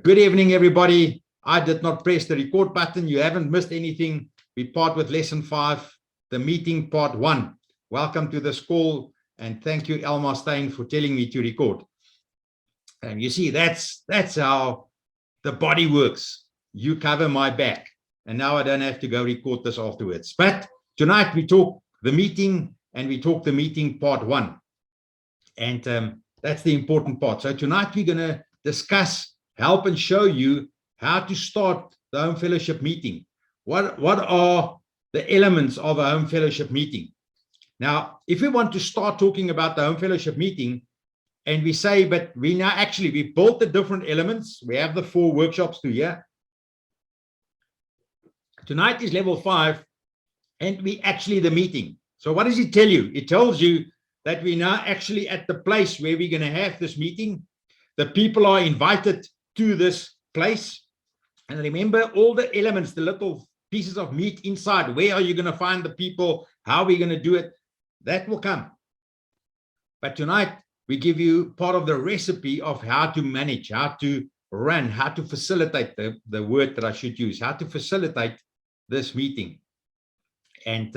Good evening, everybody. I did not press the record button. You haven't missed anything. We part with lesson 5, the meeting part 1. Welcome to this call, and thank you, Elmar Stein, for telling me to record. And you see, that's how the body works. You cover my back, and now I don't have to go record this afterwards. But tonight we talk the meeting, and we talk the meeting part 1. And that's the important part. So tonight we're going to discuss, help and show you how to start the home fellowship meeting. What are the elements of a home fellowship meeting? Now, if we want to start talking about the home fellowship meeting, and we say, but we built the different elements. We have the 4 workshops to here. Tonight is level 5, and the meeting. So what does it tell you? It tells you that we're now actually at the place where we're going to have this meeting. The people are invited to this place. And remember all the elements, the little pieces of meat inside. Where are you going to find the people? How are we going to do it? That will come. But tonight, we give you part of the recipe of how to manage, how to run, how to facilitate, the word that I should use, how to facilitate this meeting. And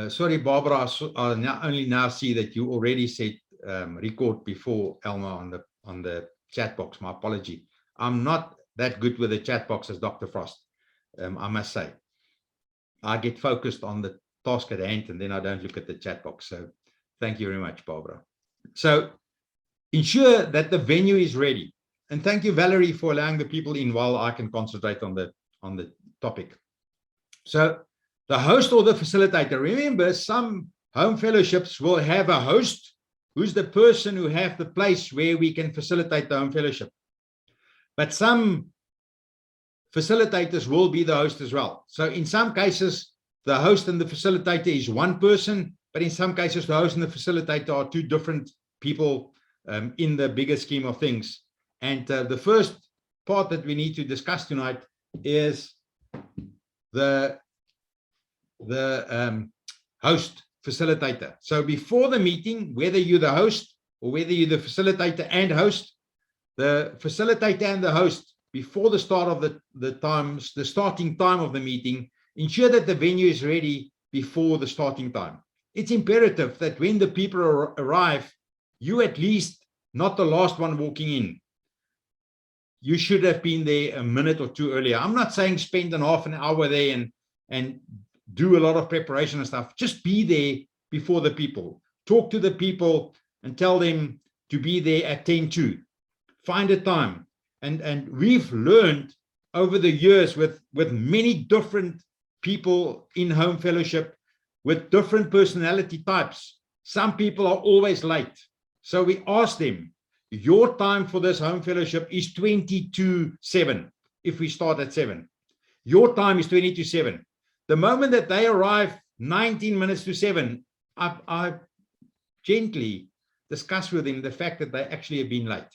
sorry, Barbara, I only now see that you already said record before, Elma, on the chat box. My apology. I'm not that good with the chat box as Dr. Frost, I must say. I get focused on the task at hand, and then I don't look at the chat box. So thank you very much, Barbara. So ensure that the venue is ready. And thank you, Valerie, for allowing the people in while I can concentrate on the topic. So the host or the facilitator. Remember, some home fellowships will have a host who's the person who have the place where we can facilitate the home fellowship. But some facilitators will be the host as well. So in some cases, the host and the facilitator is one person, but in some cases, the host and the facilitator are 2 different people in the bigger scheme of things. And the first part that we need to discuss tonight is the host facilitator. So before the meeting, whether you're the host or whether you're the facilitator and host, the facilitator and the host, before the start of the starting time of the meeting, ensure that the venue is ready before the starting time. It's imperative that when the people arrive, you at least not the last one walking in. You should have been there a minute or 2 earlier. I'm not saying spend half an hour there and do a lot of preparation and stuff. Just be there before the people. Talk to the people and tell them to be there at 10:02. Find a time. And we've learned over the years with many different people in home fellowship with different personality types. Some people are always late. So we ask them, your time for this home fellowship is 7:22 if we start at 7. Your time is 7:22. The moment that they arrive 19 minutes to 7, I gently discuss with them the fact that they actually have been late.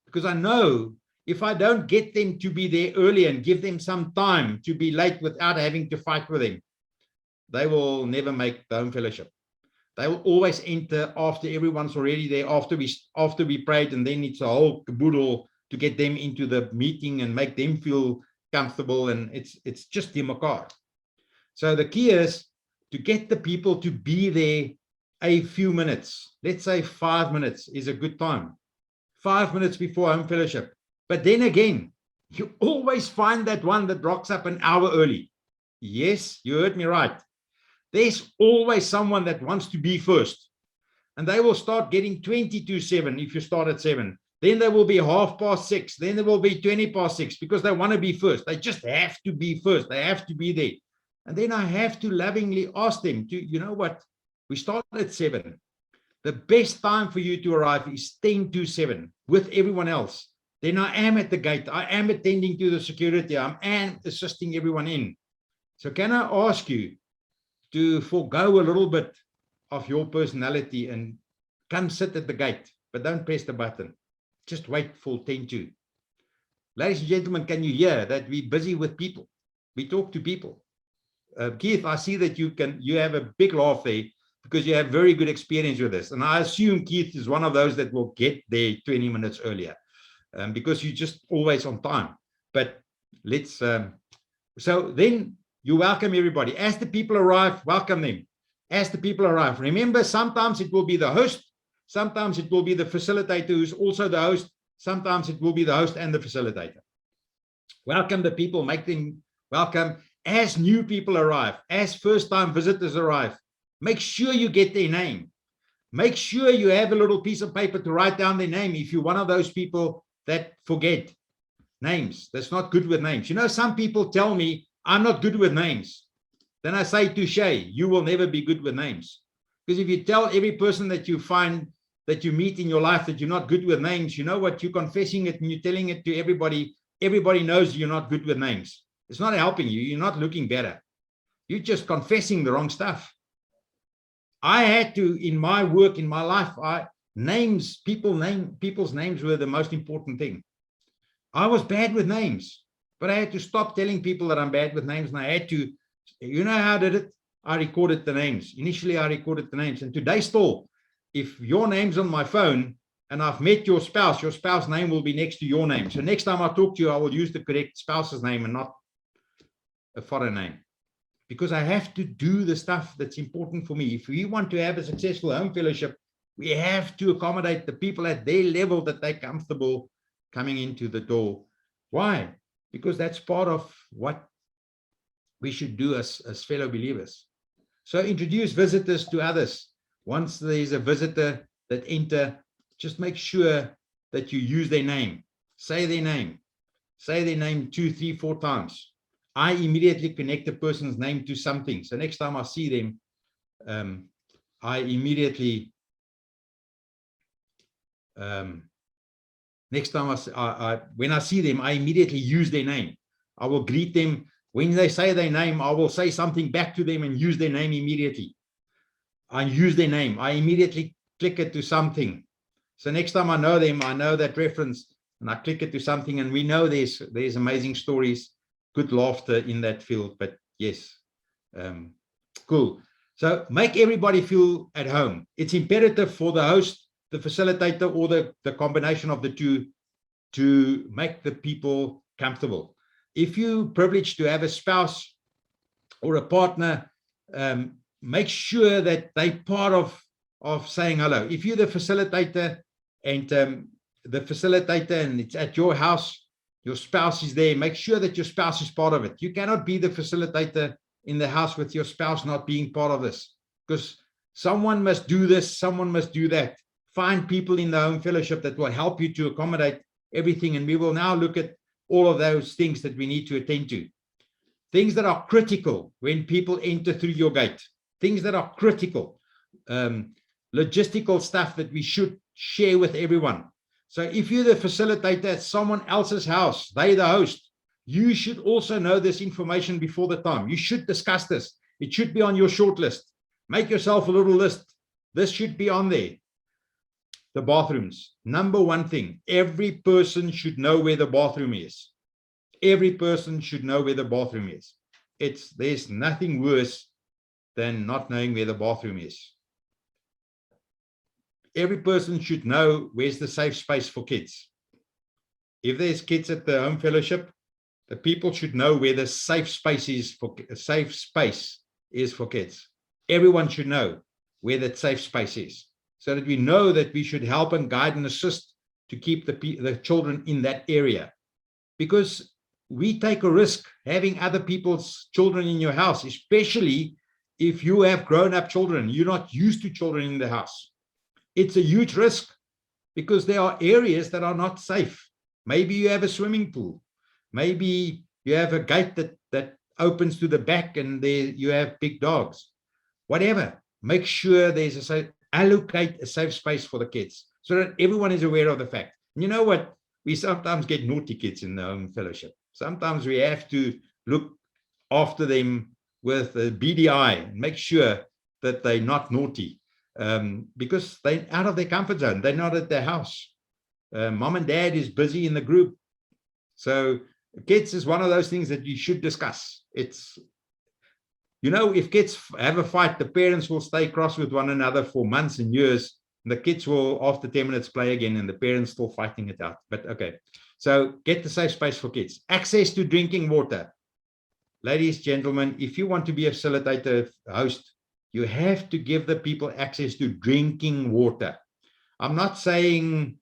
Because I know if I don't get them to be there early and give them some time to be late without having to fight with them, they will never make the home fellowship. They will always enter after everyone's already there, after we prayed, and then it's a whole caboodle to get them into the meeting and make them feel comfortable, and it's just demakar. So the key is to get the people to be there a few minutes. Let's say 5 minutes is a good time. 5 minutes before home fellowship. But then again, you always find that one that rocks up an hour early. Yes, you heard me right. There's always someone that wants to be first. And they will start getting 7:22 if you start at 7. Then there will be 6:30. Then there will be 6:20 because they want to be first. They just have to be first. They have to be there. And then I have to lovingly ask them to, you know what, we start at 7. The best time for you to arrive is 7:10 with everyone else. Then I am at the gate. I am attending to the security. I am assisting everyone in. So can I ask you to forego a little bit of your personality and come sit at the gate, but don't press the button. Just wait for 10:02. Ladies and gentlemen, can you hear that we're busy with people? We talk to people. Keith, I see that you have a big laugh there because you have very good experience with this. And I assume Keith is one of those that will get there 20 minutes earlier. because you're just always on time. But let's, so then you welcome everybody. As the people arrive, welcome them. As the people arrive, remember, sometimes it will be the host, sometimes it will be the facilitator who's also the host, sometimes it will be the host and the facilitator. Welcome the people, make them welcome. As new people arrive, as first-time visitors arrive, make sure you get their name. Make sure you have a little piece of paper to write down their name if you're one of those people that forget names. That's not good with names. You know, some people tell me, I'm not good with names. Then I say, touche, you will never be good with names. Because if you tell every person that you find, that you meet in your life, that you're not good with names, you know what, you're confessing it and you're telling it to everybody. Everybody knows you're not good with names. It's not helping you. You're not looking better. You're just confessing the wrong stuff. I had to, in my work, in my life, people's names were the most important thing. I was bad with names, but I had to stop telling people that I'm bad with names. And I had to, you know how I did it? I recorded the names. Initially, I recorded the names. And today still, if your name's on my phone and I've met your spouse name will be next to your name. So next time I talk to you, I will use the correct spouse's name and not a foreign name. Because I have to do the stuff that's important for me. If we want to have a successful home fellowship, we have to accommodate the people at their level that they're comfortable coming into the door. Why? Because that's part of what we should do as fellow believers. So introduce visitors to others. Once there's a visitor that enter, just make sure that you use their name. Say their name. Say their name 2, 3, 4 times. I immediately connect the person's name to something. So next time I see them, I immediately, next time when I see them, I immediately use their name. I will greet them. When they say their name, I will say something back to them and use their name immediately. I use their name. I immediately click it to something. So next time I know them, I know that reference, and I click it to something, and we know there's amazing stories, good laughter in that field. But yes, cool. So make everybody feel at home. It's imperative for the host, the facilitator, or the combination of the two to make the people comfortable. If you're privileged to have a spouse or a partner, make sure that they're part of saying hello. If you're the facilitator and it's at your house, your spouse is there, make sure that your spouse is part of it. You cannot be the facilitator in the house with your spouse not being part of this, because someone must do this, someone must do that. Find people in the home fellowship that will help you to accommodate everything. And we will now look at all of those things that we need to attend to. Things that are critical when people enter through your gate. Things that are critical. Logistical stuff that we should share with everyone. So if you're the facilitator at someone else's house, they're the host, you should also know this information before the time. You should discuss this. It should be on your short list. Make yourself a little list. This should be on there. The bathrooms. Number one thing, every person should know where the bathroom is. Every person should know where the bathroom is. There's nothing worse than not knowing where the bathroom is. Every person should know where's the safe space for kids. If there's kids at the home fellowship, the people should know where the safe space is for kids. Everyone should know where that safe space is, so that we know that we should help and guide and assist to keep the children in that area. Because we take a risk having other people's children in your house, especially if you have grown-up children. You're not used to children in the house. It's a huge risk because there are areas that are not safe. Maybe you have a swimming pool. Maybe you have a gate that opens to the back and there you have big dogs. Whatever. Make sure there's allocate a safe space for the kids so that everyone is aware of the fact. And you know what? We sometimes get naughty kids in the home fellowship. Sometimes we have to look after them with a beady eye and make sure that they're not naughty. Because they're out of their comfort zone. They're not at their house. Mom and dad is busy in the group. So kids is one of those things that you should discuss. It's, you know, if kids have a fight, the parents will stay cross with one another for months and years The kids will, after 10 minutes, play again, and the parents still fighting it out. But okay. So get the safe space for kids. Access to drinking water. Ladies, gentlemen, if you want to be a facilitator host, you have to give the people access to drinking water. I'm not saying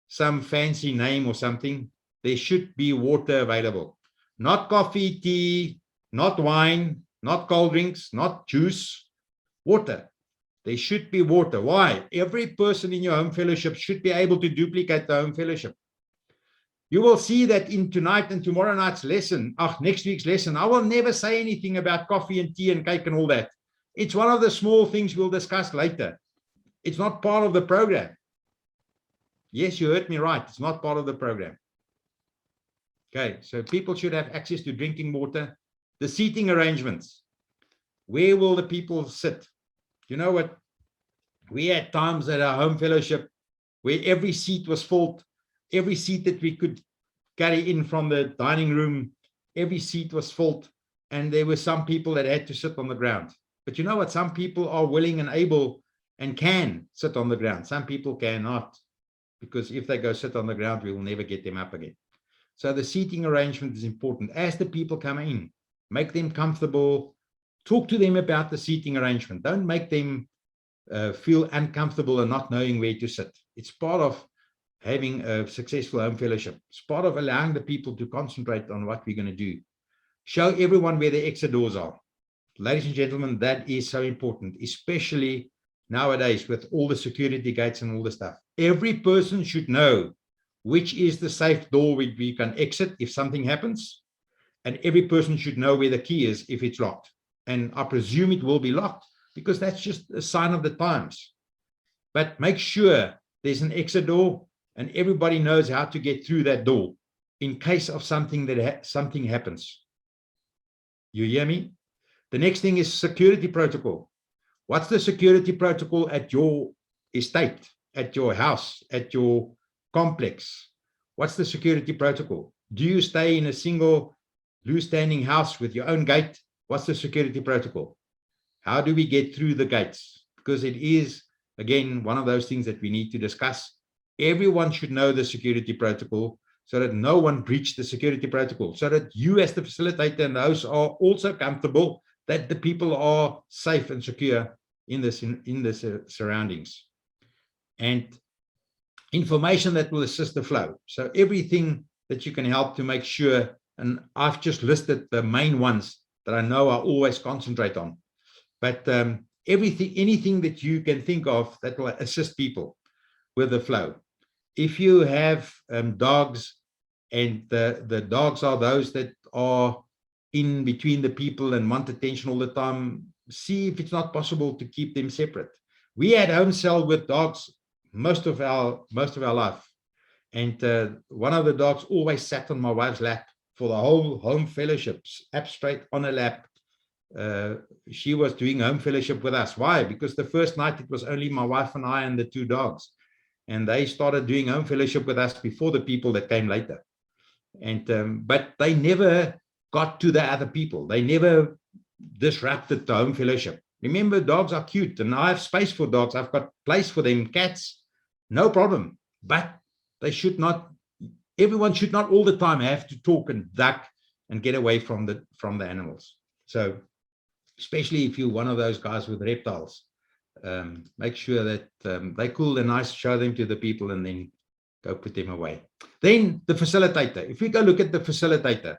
some fancy name or something. There should be water available. Not coffee, tea, not wine, not cold drinks, not juice, water. There should be water. Why? Every person in your home fellowship should be able to duplicate the home fellowship. You will see that in tonight and tomorrow night's lesson, next week's lesson, I will never say anything about coffee and tea and cake and all that. It's one of the small things we'll discuss later. It's not part of the program. Yes, you heard me right. It's not part of the program. Okay, so people should have access to drinking water. The seating arrangements. Where will the people sit? You know what? We had times at our home fellowship where every seat was full. Every seat that we could carry in from the dining room, every seat was full. And there were some people that had to sit on the ground. But you know what? Some people are willing and able and can sit on the ground. Some people cannot, because if they go sit on the ground, we will never get them up again. So the seating arrangement is important. As the people come in, make them comfortable. Talk to them about the seating arrangement. Don't make them feel uncomfortable and not knowing where to sit. It's part of having a successful home fellowship. It's part of allowing the people to concentrate on what we're going to do. Show everyone where the exit doors are. Ladies and gentlemen, that is so important, especially nowadays with all the security gates and all the stuff. Every person should know which is the safe door where we can exit if something happens. And every person should know where the key is if it's locked. And I presume it will be locked because that's just a sign of the times. But make sure there's an exit door and everybody knows how to get through that door in case of something that something happens. You hear me? The next thing is security protocol. What's the security protocol at your estate, at your house, at your complex? What's the security protocol? Do you stay in a single loose standing house with your own gate? What's the security protocol? How do we get through the gates? Because it is, again, one of those things that we need to discuss. Everyone should know the security protocol so that no one breached the security protocol, so that you as the facilitator and the host are also comfortable that the people are safe and secure in the surroundings. And information that will assist the flow. So everything that you can help to make sure, and I've just listed the main ones that I know I always concentrate on. But anything that you can think of that will assist people with the flow. If you have dogs, and the dogs are those that are in between the people and want attention all the time, see if it's not possible to keep them separate. We had home cell with dogs most of our life, and one of the dogs always sat on my wife's lap for the whole home fellowships, up straight on her lap. She was doing home fellowship with us. Why? Because the first night it was only my wife and I and the two dogs, and they started doing home fellowship with us before the people that came later. And but they never got to the other people. They never disrupted the home fellowship. Remember, dogs are cute, and I have space for dogs. I've got place for them. Cats, no problem. But they should not. Everyone should not all the time have to talk and duck and get away from the animals. So, especially if you're one of those guys with reptiles, make sure that they're cool and nice. Show them to the people, and then go put them away. Then the facilitator. If we go look at the facilitator,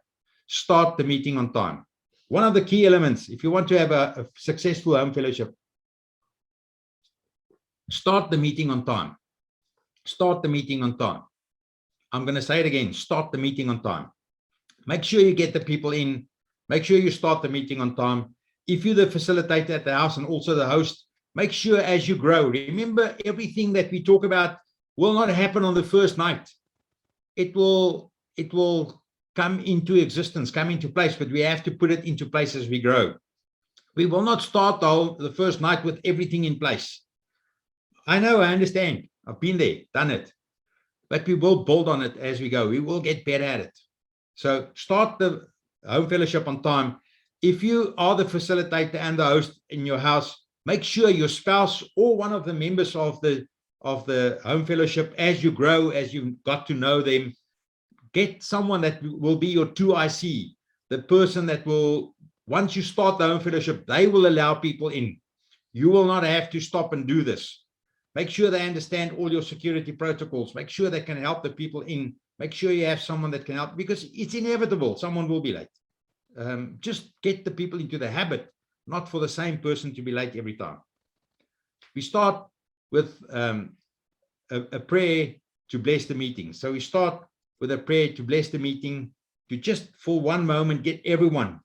start the meeting on time. One of the key elements, if you want to have a successful home fellowship, start the meeting on time. Start the meeting on time. I'm going to say it again. Start the meeting on time. Make sure you get the people in. Make sure you start the meeting on time. If you're the facilitator at the house and also the host, make sure as you grow, remember everything that we talk about will not happen on the first night. It will come into existence, come into place, but we have to put it into place as we grow. We will not start the first night with everything in place. I know, I understand. I've been there, done it. But we will build on it as we go. We will get better at it. So start the home fellowship on time. If you are the facilitator and the host in your house, Make sure your spouse or one of the members of the home fellowship, as you grow, as you got to know them, get someone that will be your 2IC, the person that will, once you start the home fellowship, they will allow people in. You will not have to stop and do this. Make sure they understand all your security protocols. Make sure they can help the people in. Make sure you have someone that can help, because it's inevitable. Someone will be late. Just get the people into the habit, not for the same person to be late every time. We start with a prayer to bless the meeting. So we start with a prayer to bless the meeting, to just for one moment get everyone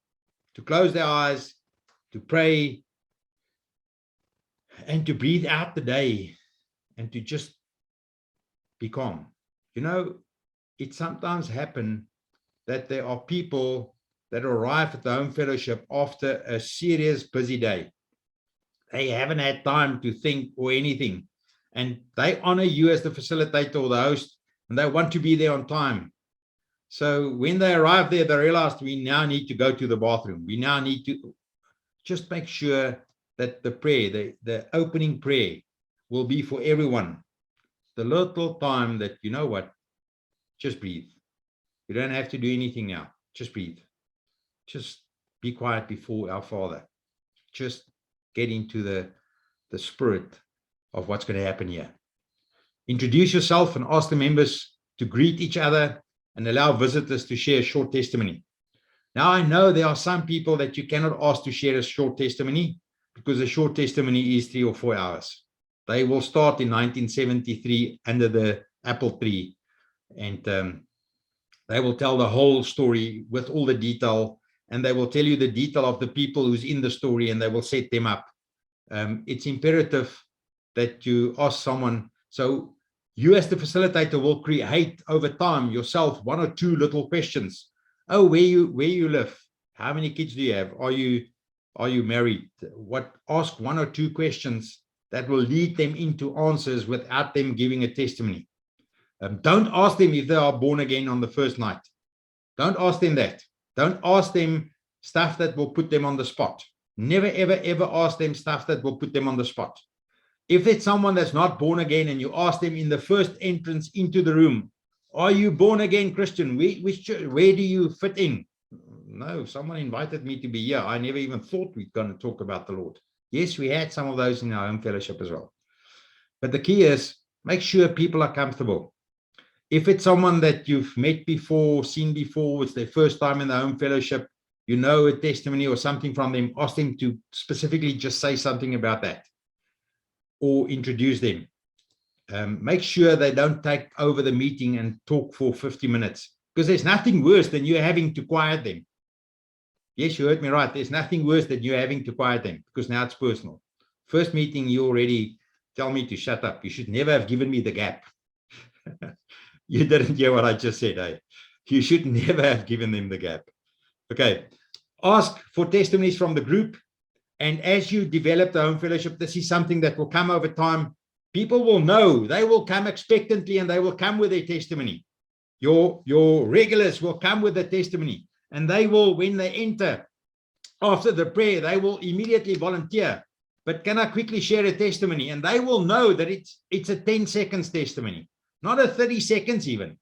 to close their eyes, to pray, and to breathe out the day, and to just be calm. You know, it sometimes happens that there are people that arrive at the home fellowship after a serious busy day. They haven't had time to think or anything, and they honor you as the facilitator or the host, and they want to be there on time. So when they arrive there, they realize we now need to go to the bathroom. We now need to just make sure that the prayer, the opening prayer, will be for everyone. The little time that, you know what, just breathe. You don't have to do anything now. Just breathe. Just be quiet before our Father. Just get into the spirit of what's going to happen here. Introduce yourself and ask the members to greet each other and allow visitors to share a short testimony. Now, I know there are some people that you cannot ask to share a short testimony, because a short testimony is 3 or 4 hours. They will start in 1973 under the apple tree, and they will tell the whole story with all the detail, and they will tell you the detail of the people who's in the story, and they will set them up. It's imperative that you ask someone. So you as the facilitator will create over time yourself 1 or 2 little questions. Oh, where you live? How many kids do you have? Are you married? Ask 1 or 2 questions that will lead them into answers without them giving a testimony. Don't ask them if they are born again on the first night. Don't ask them that. Don't ask them stuff that will put them on the spot. Never, ever, ever ask them stuff that will put them on the spot. If it's someone that's not born again and you ask them in the first entrance into the room, are you born again Christian? Which church, where do you fit in? No, someone invited me to be here. I never even thought we're going to talk about the Lord. Yes, we had some of those in our home fellowship as well. But the key is, make sure people are comfortable. If it's someone that you've met before, seen before, it's their first time in the home fellowship, you know a testimony or something from them, ask them to specifically just say something about that or introduce them. Make sure they don't take over the meeting and talk for 50 minutes, because there's nothing worse than you having to quiet them. Yes, you heard me right. There's nothing worse than you having to quiet them, because now it's personal. First meeting, you already tell me to shut up. You should never have given me the gap. You didn't hear what I just said, eh? You should never have given them the gap. Okay. Ask for testimonies from the group. And as you develop the home fellowship, this is something that will come over time. People will know. They will come expectantly, and they will come with their testimony. Your regulars will come with the testimony, and they will, when they enter after the prayer, they will immediately volunteer. But can I quickly share a testimony? And they will know that it's a 10 seconds testimony, not a 30 seconds even.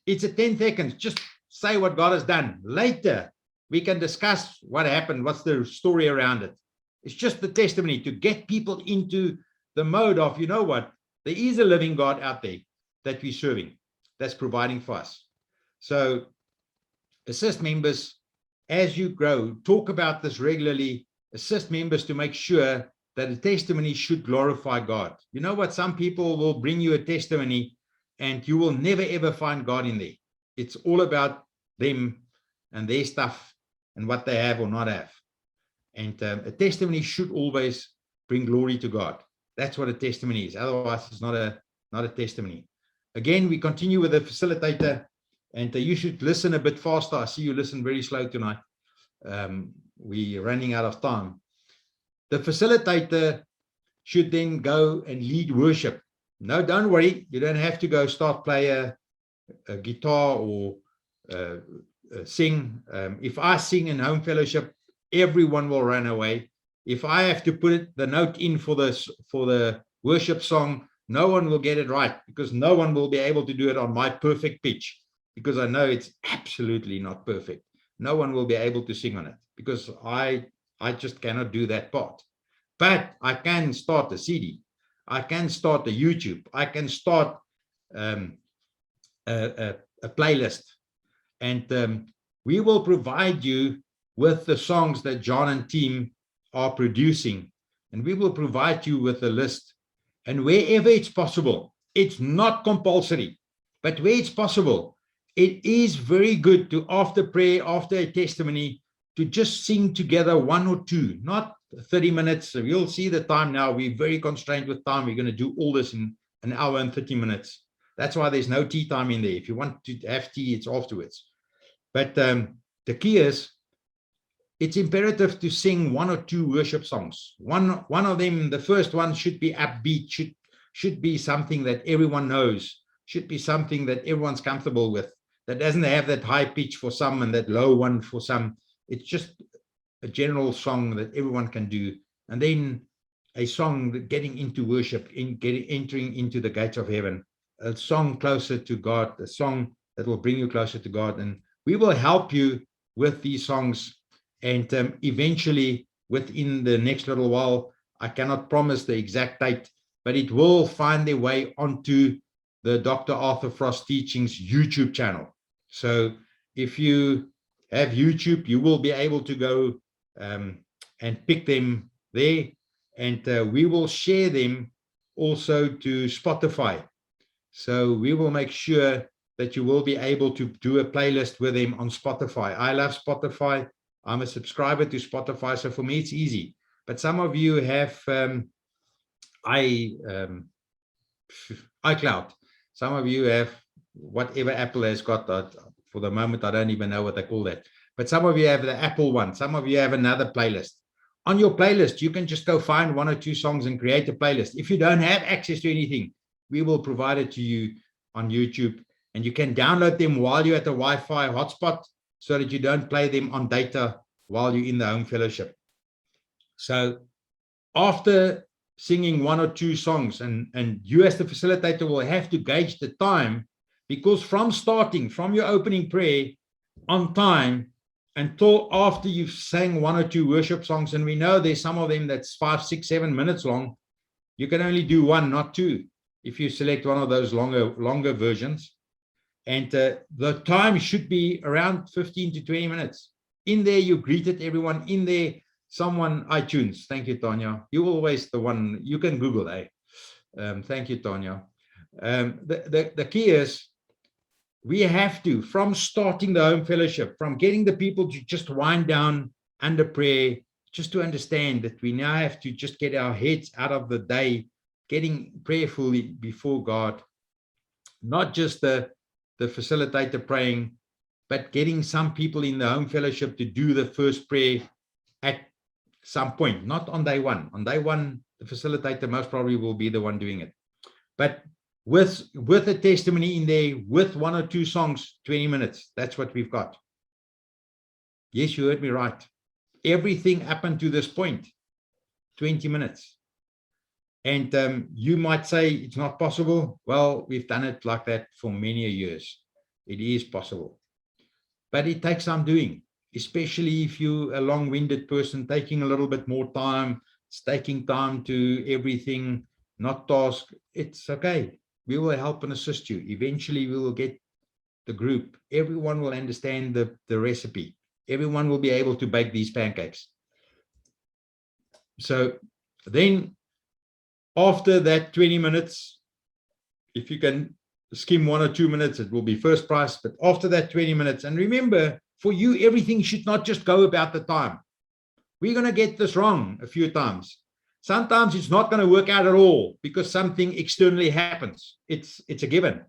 It's a 10 seconds. Just say what God has done. Later, we can discuss what happened, what's the story around it. It's just the testimony to get people into the mode of, you know what, there is a living God out there that we're serving, that's providing for us. So assist members as you grow. Talk about this regularly. Assist members to make sure that a testimony should glorify God. You know what? Some people will bring you a testimony and you will never, ever find God in there. It's all about them and their stuff and what they have or not have. And a testimony should always bring glory to God. That's what a testimony is. Otherwise, it's not a testimony. Again, we continue with the facilitator, and you should listen a bit faster. I see you listen very slow tonight. We're running out of time. The facilitator should then go and lead worship. No, don't worry. You don't have to go start play a guitar or sing. If I sing in home fellowship, everyone will run away. If I have to put the note in for the worship song, no one will get it right, because no one will be able to do it on my perfect pitch, because I know it's absolutely not perfect. No one will be able to sing on it, because I just cannot do that part. But I can start a CD. I can start a YouTube. I can start a playlist. And we will provide you with the songs that John and team are producing. And we will provide you with a list. And wherever it's possible, it's not compulsory, but where it's possible, it is very good to, after prayer, after a testimony, to just sing together one or two, not 30 minutes. You'll see the time now. We're very constrained with time. We're going to do all this in an hour and 30 minutes. That's why there's no tea time in there. If you want to have tea, it's afterwards. But the key is, it's imperative to sing one or two worship songs. One of them, the first one, should be upbeat, should be something that everyone knows, should be something that everyone's comfortable with, that doesn't have that high pitch for some and that low one for some. It's just a general song that everyone can do. And then a song that getting into worship, entering into the gates of heaven, a song closer to God, a song that will bring you closer to God. And we will help you with these songs. And eventually, within the next little while, I cannot promise the exact date, but it will find their way onto the Dr. Arthur Frost Teachings YouTube channel. So if you have YouTube, you will be able to go and pick them there. And we will share them also to Spotify. So we will make sure that you will be able to do a playlist with them on Spotify. I love Spotify. I'm a subscriber to Spotify, so for me it's easy. But some of you have iCloud. Some of you have whatever Apple has got. For the moment, I don't even know what they call that. But some of you have the Apple one. Some of you have another playlist. On your playlist, you can just go find one or two songs and create a playlist. If you don't have access to anything, we will provide it to you on YouTube. And you can download them while you're at the Wi-Fi hotspot, so that you don't play them on data while you're in the home fellowship. So after singing one or two songs, and you as the facilitator will have to gauge the time, because from starting, from your opening prayer on time until after you've sang one or two worship songs, and we know there's some of them that's 5, 6, 7 minutes long, you can only do one, not two, if you select one of those longer versions. And the time should be around 15 to 20 minutes. In there, you greeted everyone. In there, someone, iTunes. Thank you, Tanya. You're always the one. You can Google, eh? Thank you, Tanya. The key is, we have to, from starting the home fellowship, from getting the people to just wind down under prayer, just to understand that we now have to just get our heads out of the day, getting prayerfully before God, not just the facilitator praying, but getting some people in the home fellowship to do the first prayer at some point, not on day one. On day one, the facilitator most probably will be the one doing it. But with a testimony in there, with one or two songs, 20 minutes, that's what we've got. Yes, you heard me right. Everything up until this point, 20 minutes. And you might say it's not possible. Well, we've done it like that for many years. It is possible. But it takes some doing, especially if you're a long-winded person, taking a little bit more time. It's taking time to everything, not task. It's okay. We will help and assist you. Eventually, we will get the group. Everyone will understand the recipe. Everyone will be able to bake these pancakes. So then, after that 20 minutes, if you can skim 1 or 2 minutes, it will be first prize. But after that 20 minutes, and remember, for you, everything should not just go about the time. We're going to get this wrong a few times. Sometimes it's not going to work out at all because something externally happens. It's a given.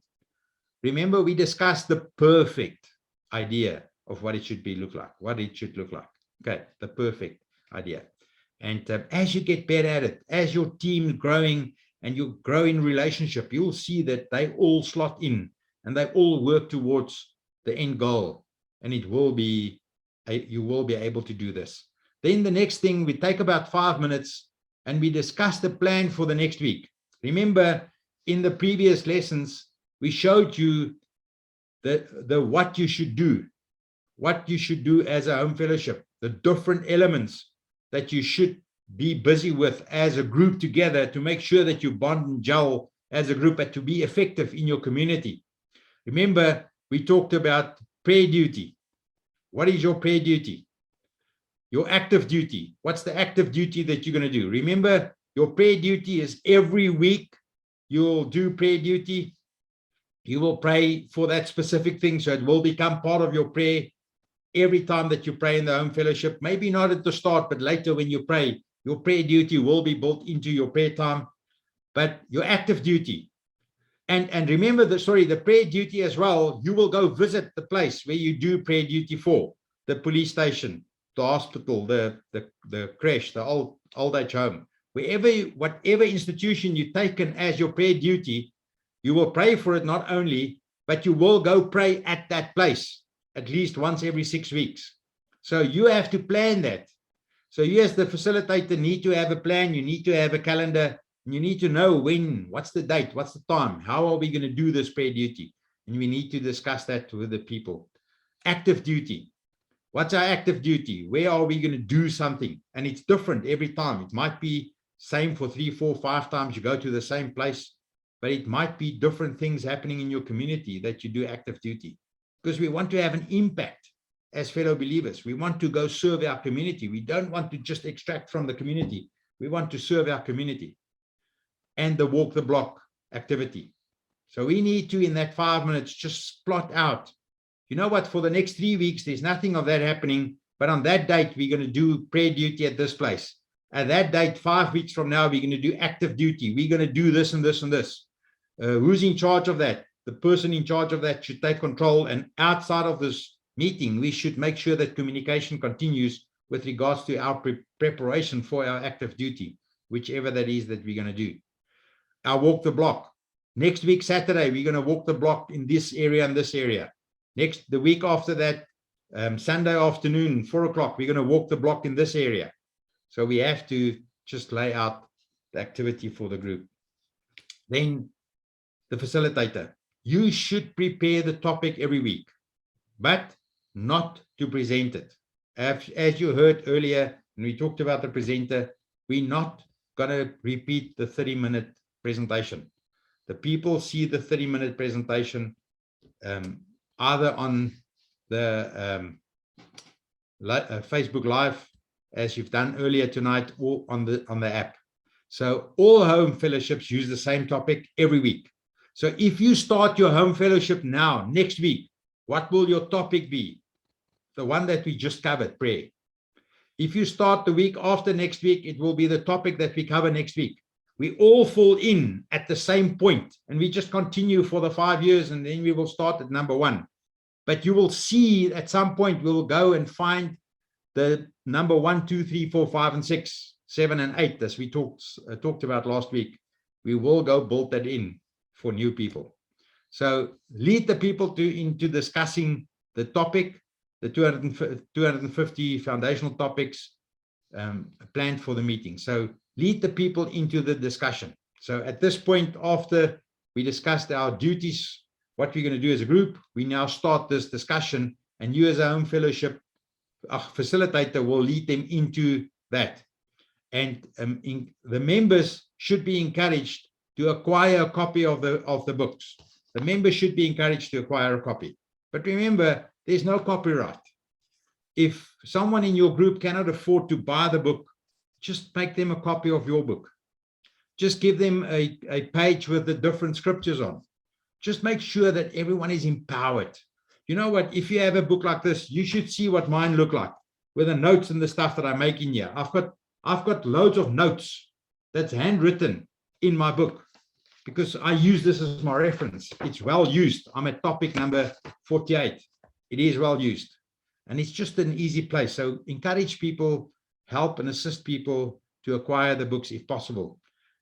Remember, we discussed the perfect idea of what it should look like. Okay, the perfect idea. And as you get better at it, as your team growing and you grow in relationship, you'll see that they all slot in and they all work towards the end goal. And it will be, you will be able to do this. Then the next thing, we take about 5 minutes and we discuss the plan for the next week. Remember, in the previous lessons, we showed you the what you should do as a home fellowship, the different elements that you should be busy with as a group together to make sure that you bond and gel as a group and to be effective in your community. Remember, we talked about prayer duty. What is your prayer duty? Your active duty. What's the active duty that you're going to do? Remember, your prayer duty is every week you'll do prayer duty. You will pray for that specific thing, so it will become part of your prayer every time that you pray in the home fellowship. Maybe not at the start, but later when you pray, your prayer duty will be built into your prayer time. But your active duty, and remember the prayer duty as well, you will go visit the place where you do prayer duty for, the police station, the hospital, the creche, the old age home, whatever institution you've taken as your prayer duty, you will pray for it not only, but you will go pray at that place at least once every 6 weeks. So you have to plan that. So you as the facilitator need to have a plan, you need to have a calendar, and you need to know when, what's the date, what's the time, how are we going to do this prayer duty? And we need to discuss that with the people. Active duty. What's our active duty? Where are we going to do something? And it's different every time. It might be same for 3, 4, 5 times you go to the same place, but it might be different things happening in your community that you do active duty, because we want to have an impact as fellow believers. We want to go serve our community. We don't want to just extract from the community. We want to serve our community. And the walk the block activity. So we need to, in that 5 minutes, just plot out, you know what, for the next 3 weeks, there's nothing of that happening, but on that date, we're going to do prayer duty at this place. At that date, 5 weeks from now, we're going to do active duty. We're going to do this and this and this. Who's in charge of that? The person in charge of that should take control. And outside of this meeting, we should make sure that communication continues with regards to our preparation for our active duty, whichever that is that we're going to do. Our walk the block. Next week, Saturday, we're going to walk the block in this area and this area. The week after that, Sunday afternoon, 4 o'clock, we're going to walk the block in this area. So we have to just lay out the activity for the group. Then the facilitator. You should prepare the topic every week, but not to present it. As you heard earlier, when we talked about the presenter, we're not going to repeat the 30-minute presentation. The people see the 30-minute presentation either on the Facebook Live, as you've done earlier tonight, or on the app. So all home fellowships use the same topic every week. So if you start your home fellowship now, next week, what will your topic be? The one that we just covered, prayer. If you start the week after next week, it will be the topic that we cover next week. We all fall in at the same point, and we just continue for the 5 years, and then we will start at number 1. But you will see at some point, we will go and find the number 1, 2, 3, 4, 5, and 6, 7, and 8, as we talked about last week. We will go build that in for new people. So lead the people into discussing the topic, the 250 foundational topics planned for the meeting. So lead the people into the discussion. So at this point, after we discussed our duties, what we're going to do as a group, we now start this discussion, and you as a home fellowship facilitator will lead them into that. And the members should be encouraged to acquire a copy of the books. The members should be encouraged to acquire a copy. But remember, there's no copyright. If someone in your group cannot afford to buy the book, just make them a copy of your book. Just give them a page with the different scriptures on. Just make sure that everyone is empowered. You know what? If you have a book like this, you should see what mine look like with the notes and the stuff that I make in here. I've got loads of notes that's handwritten in my book because I use this as my reference. It's well used. I'm at topic number 48. It is well used. And it's just an easy place. So encourage people, help and assist people to acquire the books if possible.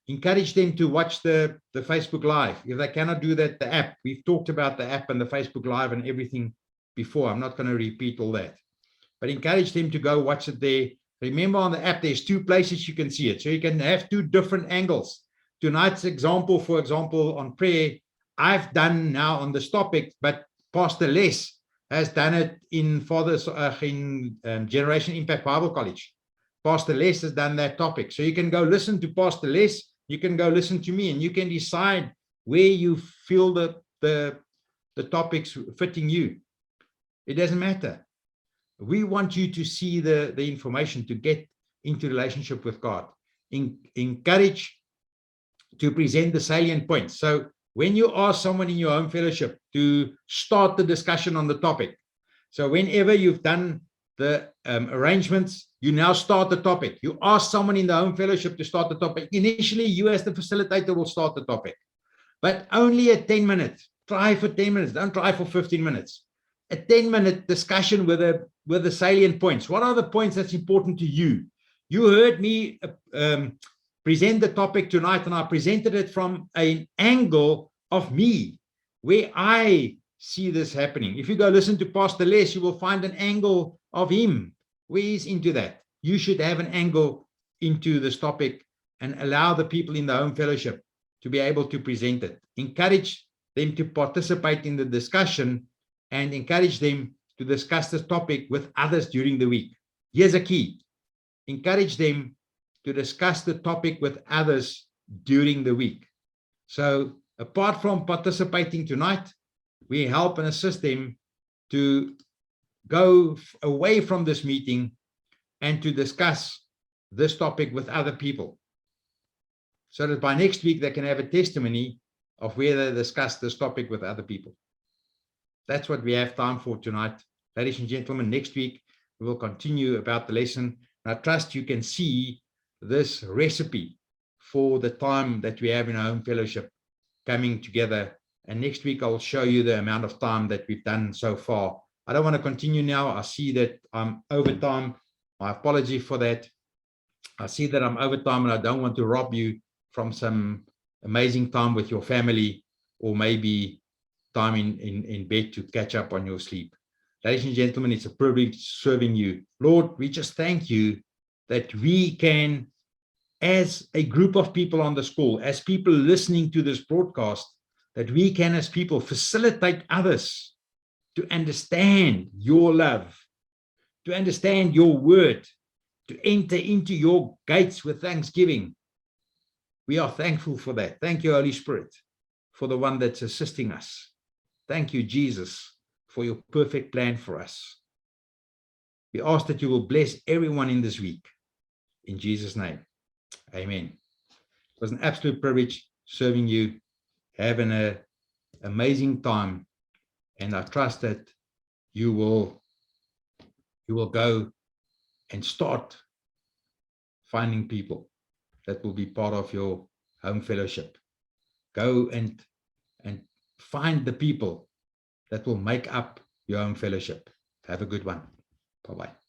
Encourage them to watch the Facebook Live. If they cannot do that, the app. We've talked about the app and the Facebook Live and everything before. I'm not going to repeat all that. But encourage them to go watch it there. Remember, on the app, there's 2 places you can see it. So you can have 2 different angles. Tonight's example, for example, on prayer, I've done now on this topic, but Pastor Les has done it in Generation Impact Bible College. Pastor Les has done that topic. So you can go listen to Pastor Les, you can go listen to me, and you can decide where you feel the topics fitting you. It doesn't matter. We want you to see the information to get into relationship with God. Encourage to present the salient points. So when you ask someone in your home fellowship to start the discussion on the topic, so whenever you've done the arrangements, you now start the topic. You ask someone in the home fellowship to start the topic. Initially, you as the facilitator will start the topic, but only at 10 minutes. Try for 10 minutes. Don't try for 15 minutes. A 10-minute discussion with the salient points. What are the points that's important to you? You heard me present the topic tonight, and I presented it from an angle of me, where I see this happening. If you go listen to Pastor Les, you will find an angle of him where he's into that. You should have an angle into this topic and allow the people in the home fellowship to be able to present it. Encourage them to participate in the discussion and encourage them to discuss this topic with others during the week. Here's a key. Encourage them to discuss the topic with others during the week. So apart from participating tonight, we help and assist them to go away from this meeting and to discuss this topic with other people, so that by next week they can have a testimony of where they discussed this topic with other people. That's what we have time for tonight. Ladies and gentlemen, next week we will continue about the lesson. I trust you can see this recipe for the time that we have in our home fellowship coming together. And next week I'll show you the amount of time that we've done so far. I don't want to continue now. I see that I'm over time. My apology for that. I see that I'm over time, and I don't want to rob you from some amazing time with your family, or maybe time in bed to catch up on your sleep. Ladies and gentlemen, it's a privilege serving you. Lord, we just thank you that we can, as a group of people on the school, as people listening to this broadcast, that we can, as people, facilitate others to understand your love, to understand your word, to enter into your gates with thanksgiving. We are thankful for that. Thank you, Holy Spirit, for the one that's assisting us. Thank you, Jesus, for your perfect plan for us. We ask that you will bless everyone in this week. In Jesus' name, amen. It was an absolute privilege serving you, having an amazing time, and I trust that you will go and start finding people that will be part of your home fellowship. Go and find the people that will make up your home fellowship. Have a good one. Bye-bye.